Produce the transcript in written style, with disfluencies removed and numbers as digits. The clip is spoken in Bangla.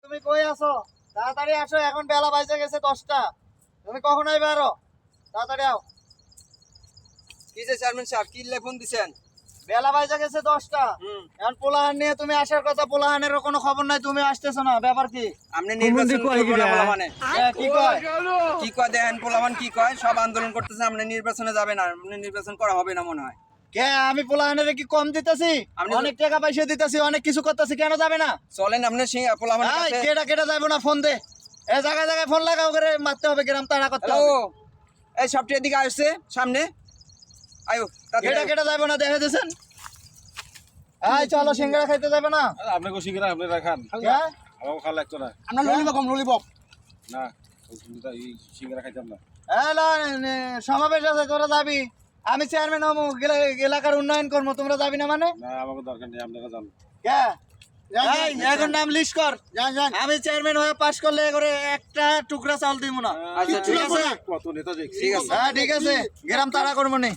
তুমি কই আছো? তাড়াতাড়ি আসো, এখন বেলা বাজে গেছে 10টা। তুমি কখন আইবে আরো? তাড়াতাড়ি আও। কি যে চেয়ারম্যান সাহেব কি ফোন দিছেন? বেলা বাজে গেছে 10টা। এখন পোলাহান নিয়ে তুমি আসার কথা, পোলাহানেরও কোনো খবর নাই, তুমি আসতেছো না, ব্যাপার কি? আপনি নির্বাচন করবো না পোলাপানে। কি কয়? কি কয় দেখেন পোলাপান কি কয়, সব আন্দোলন করতেছে, আপনি নির্বাচনে যাবে না, আপনি নির্বাচন করা হবে না মনে হয়। কে আমি পোলাহানের কি কম দিতেছি? অনেক টাকা পয়সা দিতেছি, অনেক কিছু করতেছি, কেন যাবে না? চলেন আপনি সেই পোলাপানের এই কাছে। কেডা কেডা যাইবো না, ফোন দে। এই জায়গায় জায়গায় ফোন লাগাও করে মারতে হবে, গ্রাম তাড়া করতে হ্যালো, হবে। এই সবটি এদিকে আসছে সামনে, আয়ো কেডা কেডা যাইবো না দেখে দিছেন? এই চলো, সিঙ্গারা খাইতে যাবে না? আপনি কো সিঙ্গারা আপনি রাখান কে? আমাকে খাওয়া লাগতো না। আমরা ললিপপ না এই সিঙ্গারা খাইতাম না। সমাবেশ আছে, তোরা যাবি। আমি চেয়ারম্যান হবো, এলাকার উন্নয়ন করবো, তোমরা যাবি না মানে? না আমাকে দরকার নেই, আপনারা যান। কে? এই, এখন নাম লিস্ট কর। আমি চেয়ারম্যান হয়ে পাশ করলে করে একটা টুকরা চাল দিব না। আচ্ছা, ঠিক আছে? কত নেতা দেখছি। ঠিক আছে। হ্যাঁ ঠিক আছে, গ্রাম তাড়া করবো নি।